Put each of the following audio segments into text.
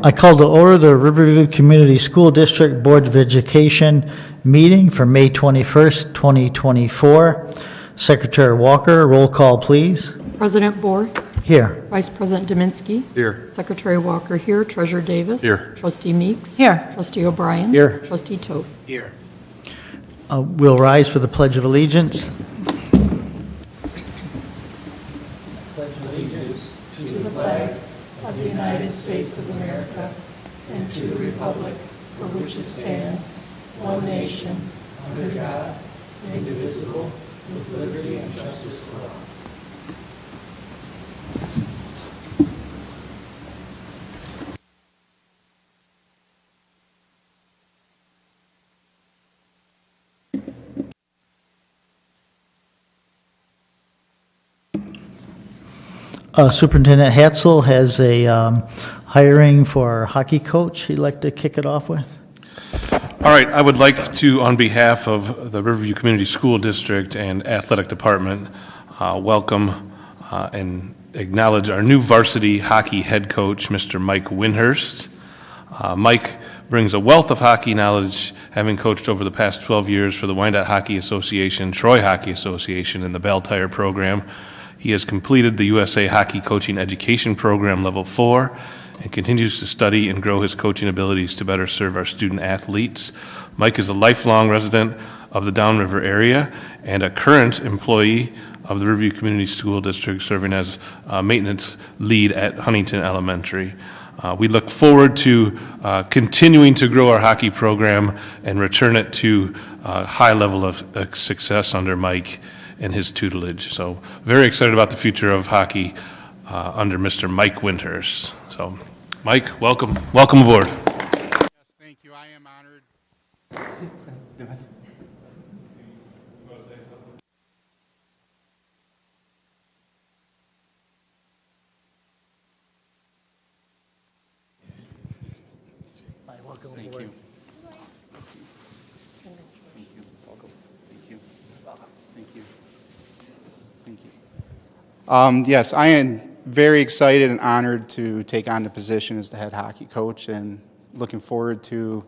I call to order the Riverview Community School District Board of Education meeting for May 21st, 2024. Secretary Walker, roll call, please. President Bohr. Here. Vice President Dominski. Here. Secretary Walker here. Treasurer Davis. Here. Trustee Meeks. Here. Trustee O'Brien. Here. Trustee Toth. Here. We'll rise for the Pledge of Allegiance. Of the United States of America and to the republic for which it stands, one nation, under God, indivisible, with liberty and justice for all. Superintendent Hatzel has a hiring for a hockey coach he'd like to kick it off with. All right, I would like to, on behalf of the Riverview Community School District and Athletic Department, welcome and acknowledge our new varsity hockey head coach, Mr. Mike Winhurst. Mike brings a wealth of hockey knowledge, having coached over the past 12 years for the Wyandotte Hockey Association, Troy Hockey Association, and the Bell Tire program. He has completed the USA Hockey Coaching Education Program Level 4 and continues to study and grow his coaching abilities to better serve our student athletes. Mike is a lifelong resident of the Downriver area and a current employee of the Riverview Community School District, serving as maintenance lead at Huntington Elementary. We look forward to continuing to grow our hockey program and return it to a high level of success under Mike and his tutelage. So very excited about the future of hockey under Mr. Mike Winhurst. So Mike, welcome aboard. Yes, thank you. I am honored. Thank you. Thank you. Welcome. Thank you. Welcome. Thank you. Thank you. Yes, I am very excited and honored to take on the position as the head hockey coach, and looking forward to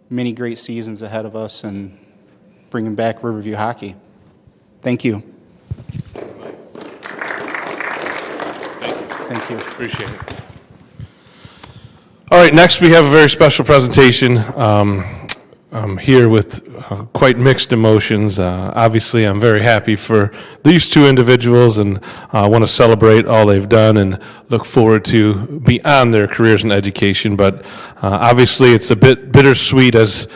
many great seasons ahead of us and bringing back Riverview hockey. Thank you. Thank you. Appreciate it. All right, next we have a very special presentation. I'm here with quite mixed emotions. Obviously, I'm very happy for these two individuals, and I want to celebrate all they've done and look forward to beyond their careers in education. But obviously, it's a bit bittersweet as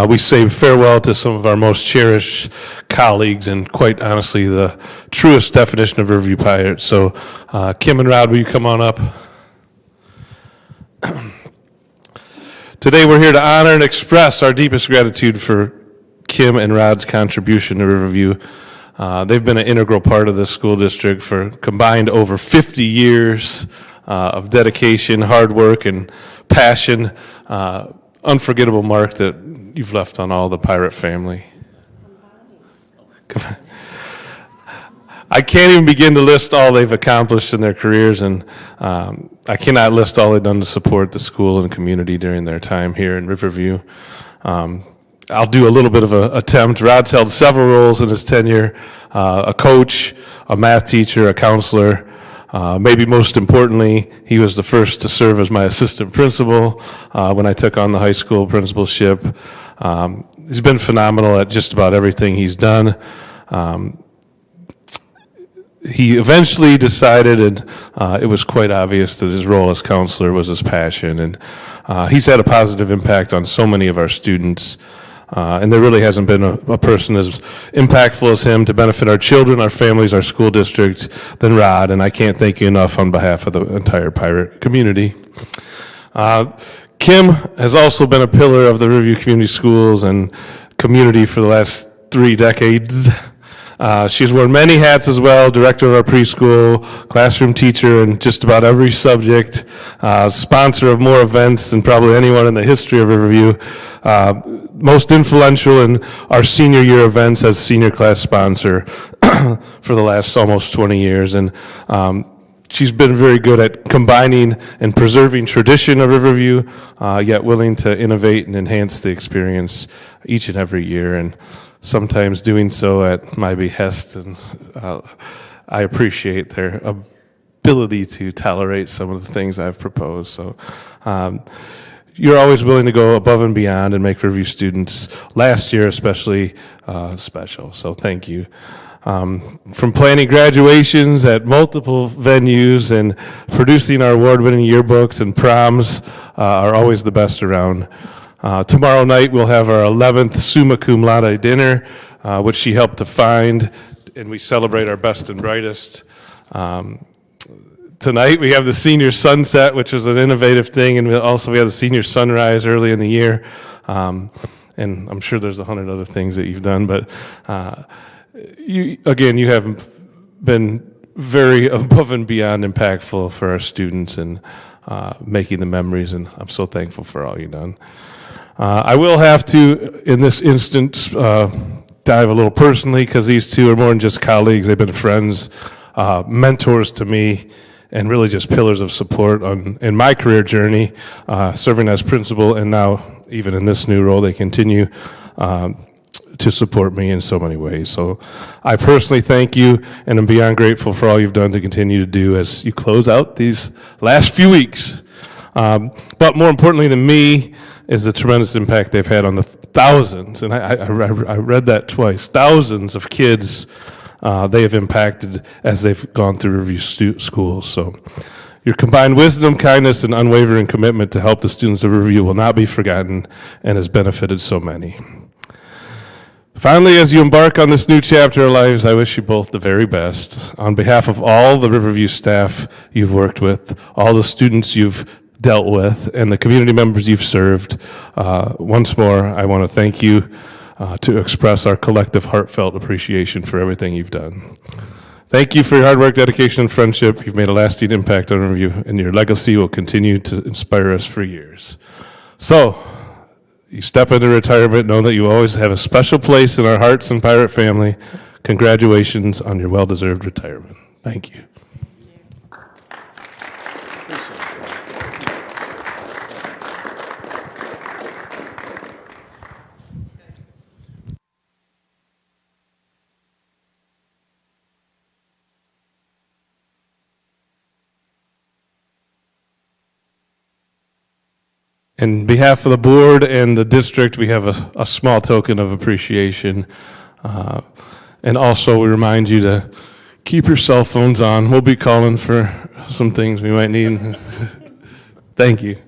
we say farewell to some of our most cherished colleagues and, quite honestly, the truest definition of Riverview Pirates. So, Kim and Rod, will you come on up? Today we're here to honor and express our deepest gratitude for Kim and Rod's contribution to Riverview. They've been an integral part of this school district for combined over 50 years of dedication, hard work, and passion. Unforgettable mark that you've left on all the Pirate family. I can't even begin to list all they've accomplished in their careers, and I cannot list all they've done to support the school and community during their time here in Riverview. I'll do a little bit of an attempt. Rod's held several roles in his tenure, a coach, a math teacher, a counselor. Maybe most importantly, he was the first to serve as my assistant principal when I took on the high school principalship. He's been phenomenal at just about everything he's done. He eventually decided, and it was quite obvious that his role as counselor was his passion, and he's had a positive impact on so many of our students, and there really hasn't been a person as impactful as him to benefit our children, our families, our school district than Rod, and I can't thank you enough on behalf of the entire Pirate community. Kim has also been a pillar of the Riverview Community Schools and community for the last 3 decades. She's worn many hats as well, director of our preschool, classroom teacher in just about every subject, sponsor of more events than probably anyone in the history of Riverview, most influential in our senior year events as senior class sponsor for the last almost 20 years. And She's been very good at combining and preserving tradition of Riverview, yet willing to innovate and enhance the experience each and every year, and sometimes doing so at my behest. And I appreciate their ability to tolerate some of the things I've proposed. So you're always willing to go above and beyond and make Riverview students, last year especially, special. So thank you. From planning graduations at multiple venues and producing our award-winning yearbooks and proms are always the best around. Tomorrow night we'll have our 11th summa cum laude dinner, which she helped to find, and we celebrate our best and brightest. Tonight we have the senior sunset, which was an innovative thing, and we have the senior sunrise early in the year. And I'm sure there's 100 other things that you've done, but you have been very above and beyond impactful for our students and making the memories, and I'm so thankful for all you've done. I will have to, in this instance, dive a little personally, because these two are more than just colleagues. They've been friends, mentors to me, and really just pillars of support in my career journey, serving as principal, and now even in this new role, they continue to support me in so many ways. So I personally thank you, and I'm beyond grateful for all you've done to continue to do as you close out these last few weeks. But more importantly than me is the tremendous impact they've had on the thousands, and I read that twice, thousands of kids they have impacted as they've gone through Riverview schools. So your combined wisdom, kindness, and unwavering commitment to help the students of Riverview will not be forgotten and has benefited so many. Finally, as you embark on this new chapter of lives, I wish you both the very best. On behalf of all the Riverview staff you've worked with, all the students you've dealt with, and the community members you've served, once more, I want to thank you to express our collective heartfelt appreciation for everything you've done. Thank you for your hard work, dedication, and friendship. You've made a lasting impact on Riverview, and your legacy will continue to inspire us for years. So, you step into retirement, know that you always have a special place in our hearts and Pirate family. Congratulations on your well-deserved retirement. Thank you. On behalf of the board and the district, we have a small token of appreciation. And also, we remind you to keep your cell phones on. We'll be calling for some things we might need. Thank you.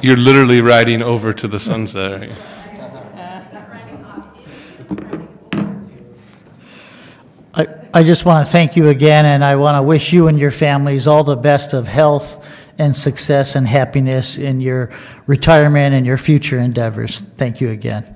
You're literally riding over to the sunset, right? I just want to thank you again, and I want to wish you and your families all the best of health and success and happiness in your retirement and your future endeavors. Thank you again.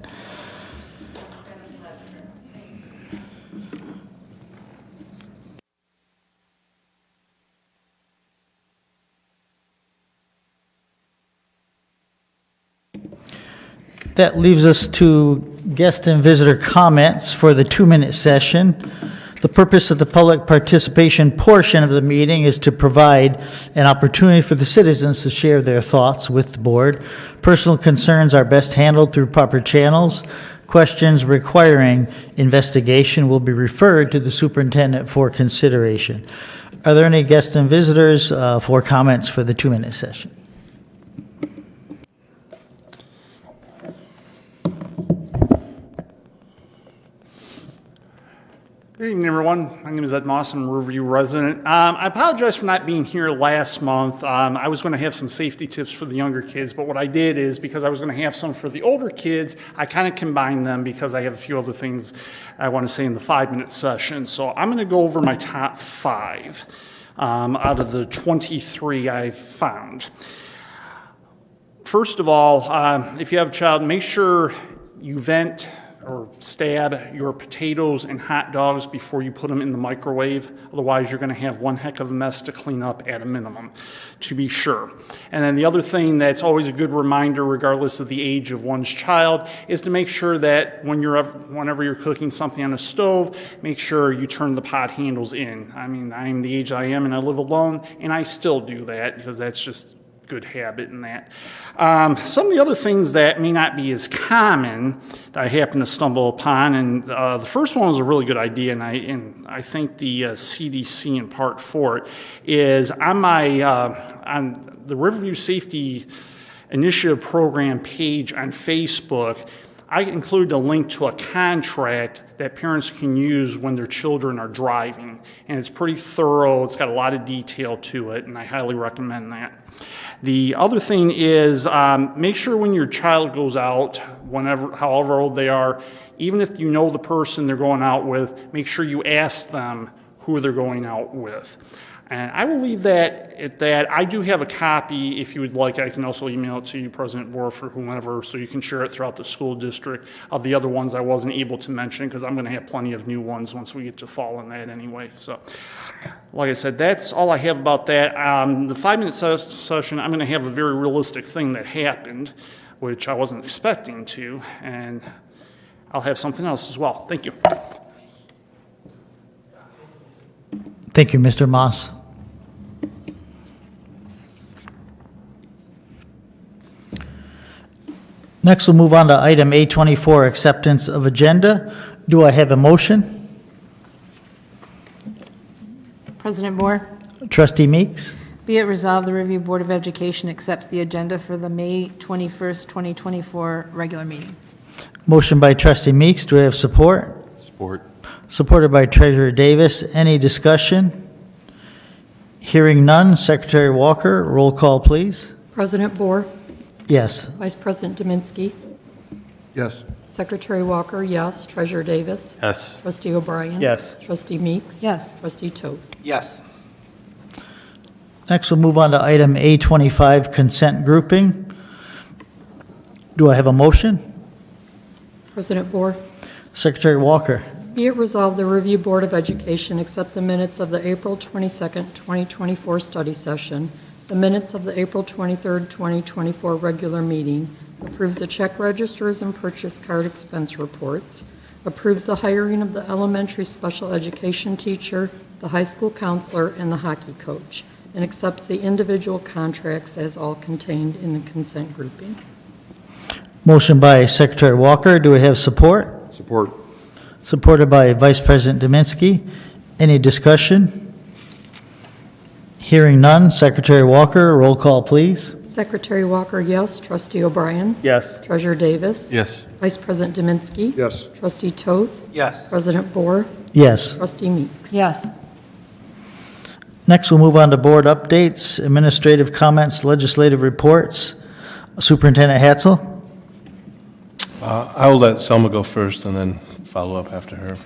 That leaves us to guest and visitor comments for the 2-minute session. The purpose of the public participation portion of the meeting is to provide an opportunity for the citizens to share their thoughts with the board. Personal concerns are best handled through proper channels. Questions requiring investigation will be referred to the superintendent for consideration. Are there any guests and visitors for comments for the 2-minute session? Good evening, everyone. My name is Ed Moss. I'm a Riverview resident. I apologize for not being here last month. I was going to have some safety tips for the younger kids, but what I did is, because I was going to have some for the older kids, I kind of combined them because I have a few other things I want to say in the 5-minute session. So I'm going to go over my top 5 out of the 23 I've found. First of all, if you have a child, make sure you vent or stab your potatoes and hot dogs before you put them in the microwave. Otherwise, you're going to have one heck of a mess to clean up at a minimum, to be sure. And then the other thing that's always a good reminder, regardless of the age of one's child, is to make sure that whenever you're cooking something on a stove, make sure you turn the pot handles in. I mean, I'm the age I am and I live alone, and I still do that because that's just good habit in that. Some of the other things that may not be as common that I happen to stumble upon, and the first one was a really good idea, and I think the CDC in part for it, is on the Riverview Safety Initiative Program page on Facebook, I include a link to a contract that parents can use when their children are driving, and it's pretty thorough. It's got a lot of detail to it, and I highly recommend that. The other thing is make sure when your child goes out, however old they are, even if you know the person they're going out with, make sure you ask them who they're going out with. And I will leave that at that. I do have a copy, if you would like. I can also email it to you, President Borf, or whomever, so you can share it throughout the school district of the other ones I wasn't able to mention, because I'm going to have plenty of new ones once we get to fall in that anyway. So, like I said, that's all I have about that. The 5-minute session, I'm going to have a very realistic thing that happened, which I wasn't expecting to, and I'll have something else as well. Thank you. Thank you, Mr. Moss. Next, we'll move on to item A24, acceptance of agenda. Do I have a motion? President Moore, Trustee Meeks? be it resolved, the Riverview Board of Education accepts the agenda for the May 21st, 2024 regular meeting. Motion by Trustee Meeks. Do I have support? Support. Supported by Treasurer Davis. Any discussion? Hearing none. Secretary Walker, roll call, please. President Bohr, Yes. Vice President Dominski, Yes. Secretary Walker, yes. Treasurer Davis, Yes. Trustee O'Brien. Yes. Trustee Meeks. Yes. Trustee Toth. Yes. Next, we'll move on to item A25, consent grouping. Do I have a motion? President Bohr, Secretary Walker. be it resolved, the Review Board of Education accept the minutes of the April 22nd, 2024 study session, the minutes of the April 23rd, 2024 regular meeting, approves the check registers and purchase card expense reports, approves the hiring of the elementary special education teacher, the high school counselor, and the hockey coach, and accepts the individual contracts as all contained in the consent grouping. Motion by Secretary Walker. Do we have support? Support. Supported by Vice President Dominski. Any discussion? Hearing none. Secretary Walker, roll call, please. Secretary Walker, yes. Trustee O'Brien. Yes. Treasurer Davis. Yes. Vice President Dominski. Yes. Trustee Toth. Yes. President Bohr. Yes. Trustee Meeks. Yes. Next, we'll move on to board updates, administrative comments, legislative reports. Superintendent Hatzel. I will let Selma go first and then follow up after her.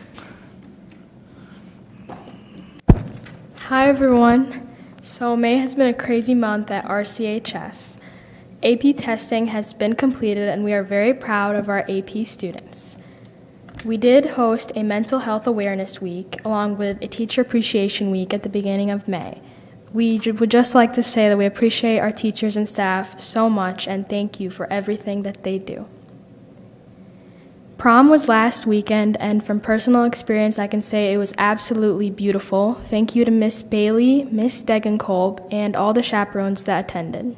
Hi everyone. So May has been a crazy month at RCHS. AP testing has been completed and we are very proud of our AP students. We did host a mental health awareness week along with a teacher appreciation week at the beginning of May. We would just like to say that we appreciate our teachers and staff so much and thank you for everything that they do. Prom was last weekend, and from personal experience, I can say it was absolutely beautiful. Thank you to Miss Bailey, Miss Degenkolb, and all the chaperones that attended.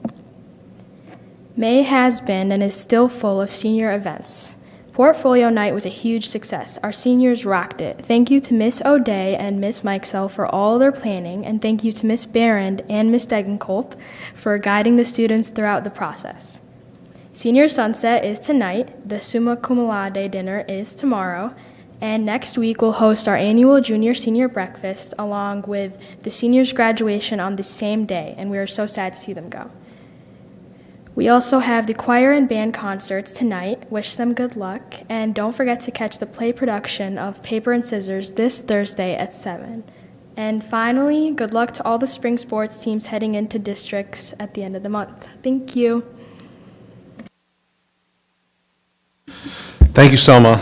May has been and is still full of senior events. Portfolio night was a huge success. Our seniors rocked it. Thank you to Miss O'Day and Miss Mikesell for all their planning, and thank you to Miss Barrand and Miss Degenkolb for guiding the students throughout the process. Senior sunset is tonight, the summa cum laude dinner is tomorrow, And next week, we'll host our annual junior-senior breakfast along with the seniors' graduation on the same day, and we are so sad to see them go. We also have the choir and band concerts tonight. Wish them good luck. And don't forget to catch the play production of Paper and Scissors this Thursday at 7. And finally, good luck to all the spring sports teams heading into districts at the end of the month. Thank you. Thank you, Selma.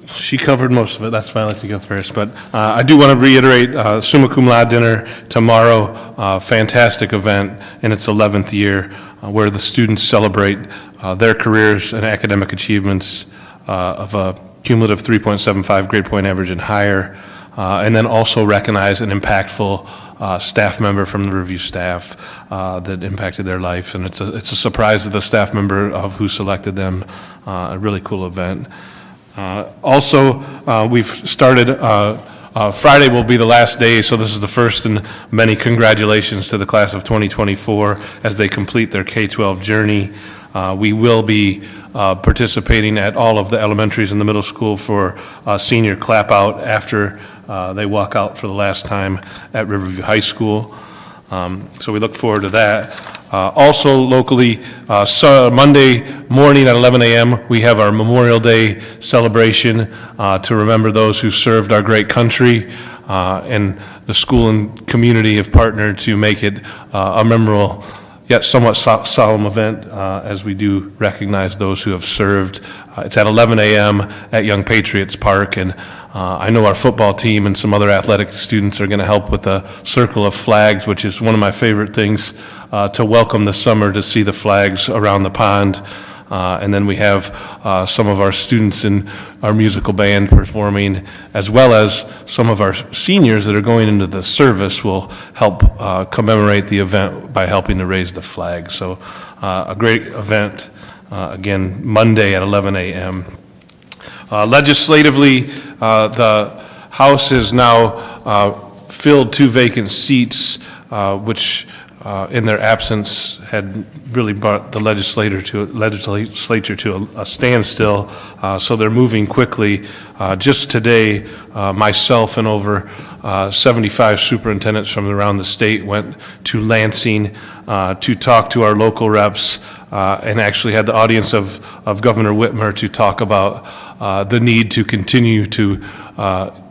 She covered most of it. That's why I like to go first. But I do want to reiterate, summa cum laude dinner tomorrow, fantastic event in its 11th year, where the students celebrate their careers and academic achievements of a cumulative 3.75 grade point average and higher, and then also recognize an impactful staff member from the Riverview staff that impacted their life. And it's a surprise to the staff member of who selected them. A really cool event. Also, we've started, Friday will be the last day, so this is the first in many congratulations to the class of 2024 as they complete their K-12 journey. We will be participating at all of the elementaries and the middle school for a senior clap out after they walk out for the last time at Riverview High School. So we look forward to that. Also locally, Monday morning at 11 a.m., we have our Memorial Day celebration to remember those who served our great country, and the school and community have partnered to make it a memorable yet somewhat solemn event as we do recognize those who have served. It's at 11 a.m. at Young Patriots Park, and I know our football team and some other athletic students are going to help with the Circle of Flags, which is one of my favorite things to welcome the summer, to see the flags around the pond. And then we have some of our students in our musical band performing, as well as some of our seniors that are going into the service will help commemorate the event by helping to raise the flag. So a great event, again, Monday at 11 a.m. Legislatively, the House has now filled 2 vacant seats, which in their absence had really brought the legislature to a standstill. So they're moving quickly. Just today, myself and over 75 superintendents from around the state went to Lansing to talk to our local reps, and actually had the audience of Governor Whitmer to talk about the need to continue to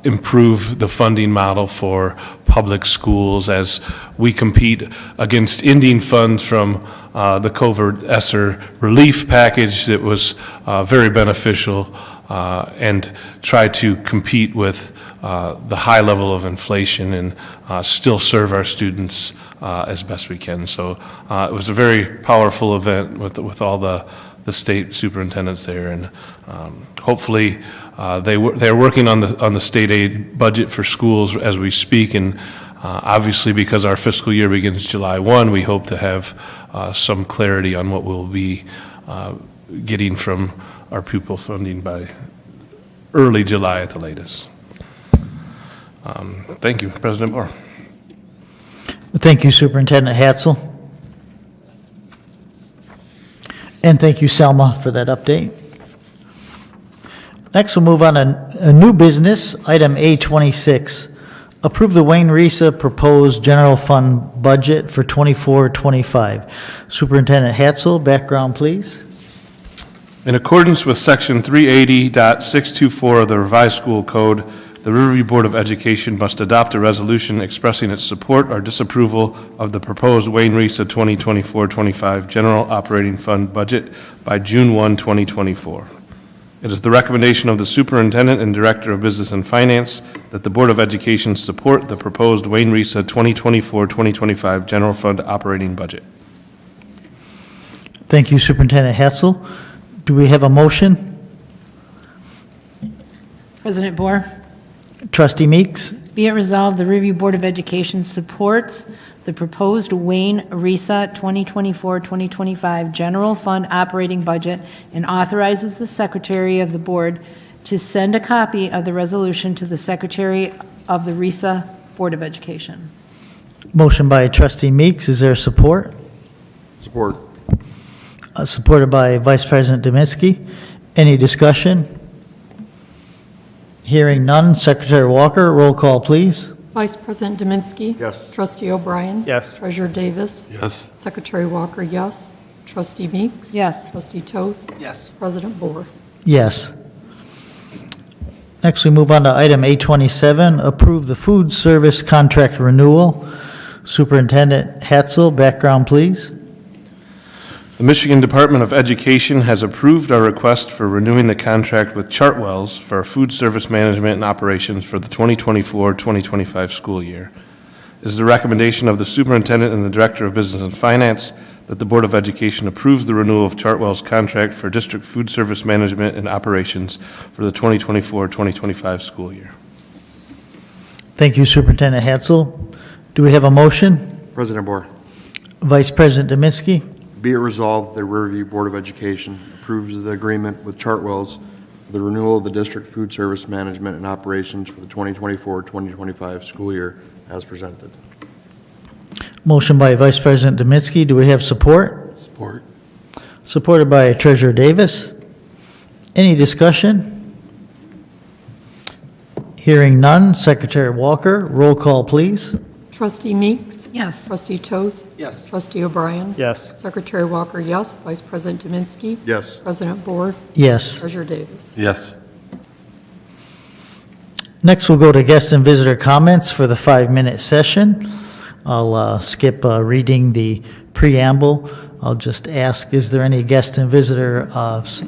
improve the funding model for public schools as we compete against Indian funds from the COVID-ESSER relief package that was very beneficial, and try to compete with the high level of inflation and still serve our students as best we can. So it was a very powerful event with all the state superintendents there, and hopefully they're working on the state aid budget for schools as we speak, and obviously because our fiscal year begins July 1, we hope to have some clarity on what we'll be getting from our pupil funding by early July at the latest. Thank you, President Moore. Thank you, Superintendent Hatzel. And thank you, Selma, for that update. Next, we'll move on to a new business, item A26. Approve the Wayne Risa proposed general fund budget for 24-25. Superintendent Hatzel, background, please. In accordance with Section 380.624 of the Revised School Code, the Riverview Board of Education must adopt a resolution expressing its support or disapproval of the proposed Wayne Risa 2024-25 General Operating Fund budget by June 1, 2024. It is the recommendation of the Superintendent and Director of Business and Finance that the Board of Education support the proposed Wayne Risa 2024-2025 General Fund operating budget. Thank you, Superintendent Hatzel. Do we have a motion? President Bohr, Trustee Meeks? be it resolved, the Riverview Board of Education supports the proposed Wayne Risa 2024-2025 General Fund operating budget and authorizes the Secretary of the Board to send a copy of the resolution to the Secretary of the Risa Board of Education. Motion by Trustee Meeks. Is there support? Support. Supported by Vice President Dominski. Any discussion? Hearing none, Secretary Walker, roll call, please. Vice President Dominski? Yes. Trustee O'Brien? Yes. Treasurer Davis? Yes. Secretary Walker, yes. Trustee Meeks? Yes. Trustee Toth? Yes. President Boer? Yes. Next, we move on to item A27, approve the food service contract renewal. Superintendent Hatzel, background, please. The Michigan Department of Education has approved our request for renewing the contract with Chartwells for our food service management and operations for the 2024-2025 school year. It is the recommendation of the superintendent and the director of business and finance that the Board of Education approves the renewal of Chartwell's contract for district food service management and operations for the 2024-2025 school year. Thank you, Superintendent Hatzel. Do we have a motion? President Boer, Vice President Dominski? be it resolved, the Riverview Board of Education approves the agreement with Chartwells for the renewal of the district food service management and operations for the 2024-2025 school year as presented. Motion by Vice President Dominski. Do we have support? Support. Supported by Treasurer Davis. Any discussion? Hearing none, Secretary Walker, roll call, please. Trustee Meeks? Yes. Trustee Toth? Yes. Trustee O'Brien? Yes. Secretary Walker, yes. Vice President Dominski? Yes. President Boer? Yes. Treasurer Davis? Yes. Next, we'll go to guest and visitor comments for the 5-minute session. I'll skip reading the preamble. I'll just ask, is there any guest and visitor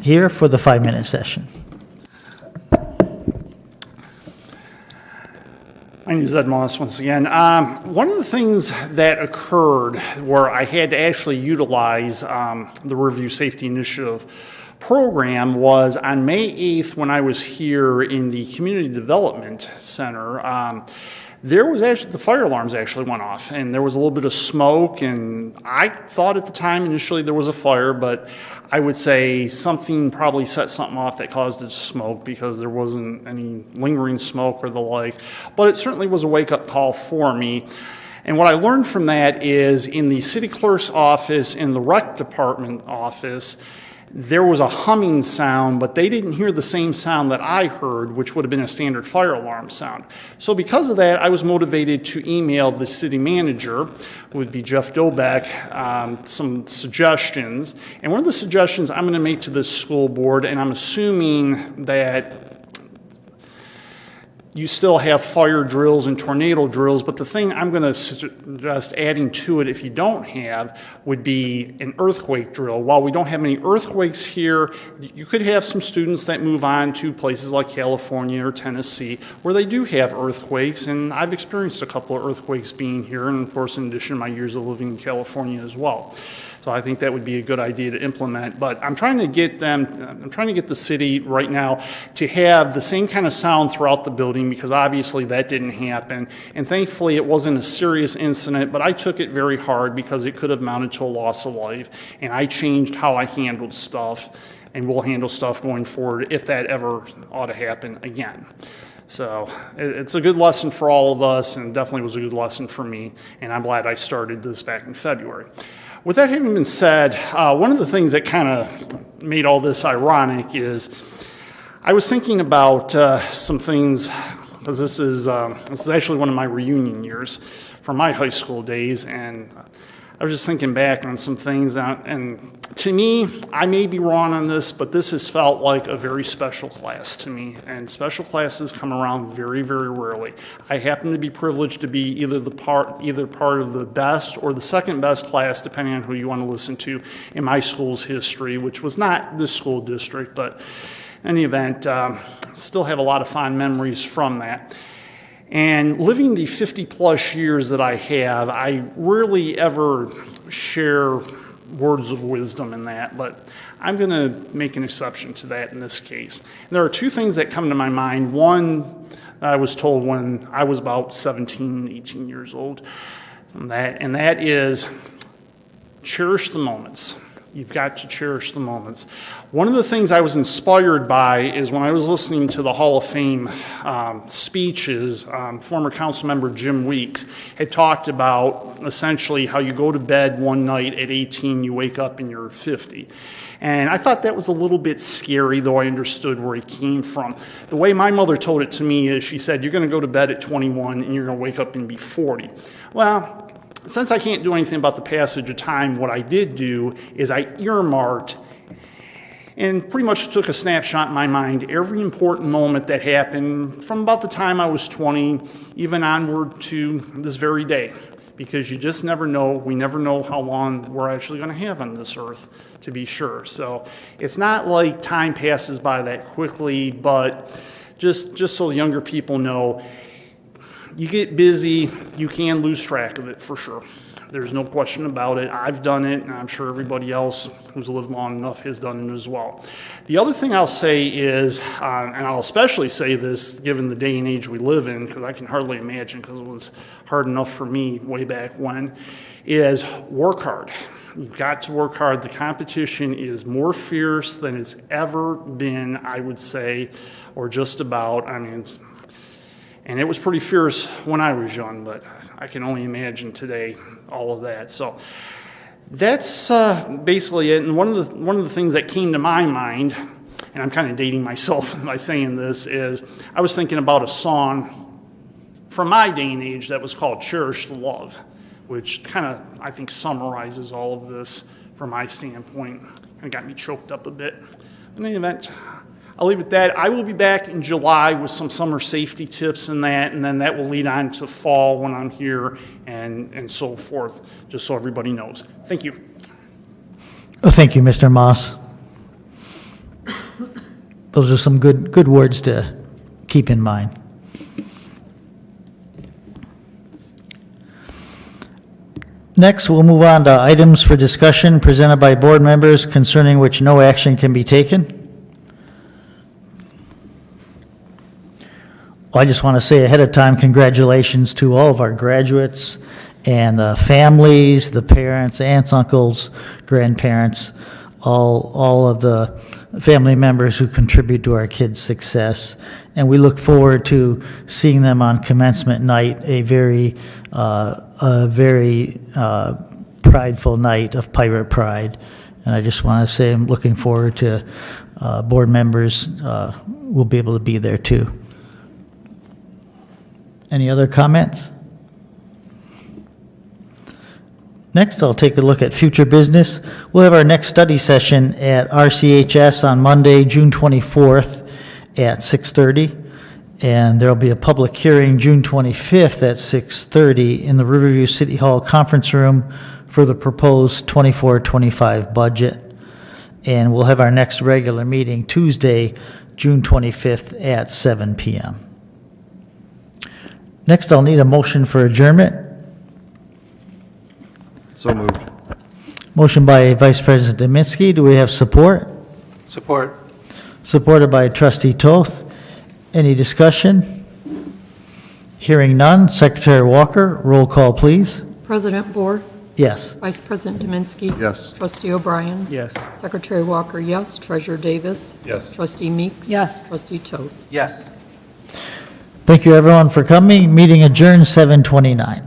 here for the 5-minute session? My name is Ed Moss once again. One of the things that occurred where I had to actually utilize the Riverview Safety Initiative program was on May 8th when I was here in the Community Development Center. There was actually, the fire alarms actually went off, and there was a little bit of smoke, and I thought at the time initially there was a fire, but I would say something probably set something off that caused it to smoke because there wasn't any lingering smoke or the like. But it certainly was a wake-up call for me. And what I learned from that is in the city clerk's office, in the rec department office, there was a humming sound, but they didn't hear the same sound that I heard, which would have been a standard fire alarm sound. So because of that, I was motivated to email the city manager, who would be Jeff Dobeck, some suggestions. And one of the suggestions I'm going to make to this school board, and I'm assuming that you still have fire drills and tornado drills, but the thing I'm going to suggest adding to it, if you don't have, would be an earthquake drill. While we don't have many earthquakes here, you could have some students that move on to places like California or Tennessee where they do have earthquakes, and I've experienced a couple of earthquakes being here, and of course, in addition to my years of living in California as well. So I think that would be a good idea to implement. But I'm trying to get the city right now to have the same kind of sound throughout the building, because obviously that didn't happen. And thankfully it wasn't a serious incident, but I took it very hard because it could have amounted to a loss of life. And I changed how I handled stuff, and will handle stuff going forward if that ever ought to happen again. So it's a good lesson for all of us, and definitely was a good lesson for me. And I'm glad I started this back in February. With that having been said, one of the things that kind of made all this ironic is I was thinking about some things, because this is actually one of my reunion years from my high school days, and I was just thinking back on some things, and to me, I may be wrong on this, but this has felt like a very special class to me, and special classes come around very, very rarely. I happen to be privileged to be either part of the best or the second best class, depending on who you want to listen to, in my school's history, which was not this school district, but in any event, still have a lot of fond memories from that. And living the 50-plus years that I have, I rarely ever share words of wisdom in that, but I'm going to make an exception to that in this case. And there are two things that come to my mind. One, I was told when I was about 17, 18 years old, and that is cherish the moments. You've got to cherish the moments. One of the things I was inspired by is when I was listening to the Hall of Fame speeches, former council member Jim Weeks had talked about essentially how you go to bed one night at 18, you wake up and you're 50. And I thought that was a little bit scary, though I understood where he came from. The way my mother told it to me is she said, you're going to go to bed at 21 and you're going to wake up and be 40. Well, since I can't do anything about the passage of time, what I did do is I earmarked and pretty much took a snapshot in my mind every important moment that happened from about the time I was 20, even onward to this very day. Because you just never know. We never know how long we're actually going to have on this earth, to be sure. So it's not like time passes by that quickly, but just so younger people know, you get busy, you can lose track of it for sure. There's no question about it. I've done it, and I'm sure everybody else who's lived long enough has done it as well. The other thing I'll say is, and I'll especially say this given the day and age we live in, because I can hardly imagine, because it was hard enough for me way back when, is work hard. You've got to work hard. The competition is more fierce than it's ever been, I would say, or just about. I mean, and it was pretty fierce when I was young, but I can only imagine today all of that. So that's basically it. And one of the things that came to my mind, and I'm kind of dating myself by saying this, is I was thinking about a song from my day and age that was called "Cherish the Love," which kind of, I think, summarizes all of this from my standpoint. It got me choked up a bit. In any event, I'll leave it at that. I will be back in July with some summer safety tips and then that will lead on to fall when I'm here and so forth, just so everybody knows. Thank you. Oh, thank you, Mr. Moss. Those are some good words to keep in mind. Next, we'll move on to items for discussion presented by board members concerning which no action can be taken. Well, I just want to say ahead of time, congratulations to all of our graduates and the families, the parents, aunts, uncles, grandparents, all of the family members who contribute to our kids' success. And we look forward to seeing them on commencement night, a very prideful night of Pirate Pride. And I just want to say I'm looking forward to board members will be able to be there too. Any other comments? Next, I'll take a look at future business. We'll have our next study session at RCHS on Monday, June 24th at 6:30. And there'll be a public hearing June 25th at 6:30 in the Riverview City Hall Conference Room for the proposed 24-25 budget. And we'll have our next regular meeting Tuesday, June 25th at 7 p.m. Next, I'll need a motion for adjournment. So moved. Motion by Vice President Dominski. Do we have support? Support. Supported by Trustee Toth. Any discussion? Hearing none. Secretary Walker, roll call, please. President Bohr, Yes. Vice President Dominski. Yes. Trustee O'Brien. Yes. Secretary Walker, yes. Treasurer Davis. Yes. Trustee Meeks. Yes. Trustee Toth. Yes. Thank you, everyone, for coming. Meeting adjourned 7:29.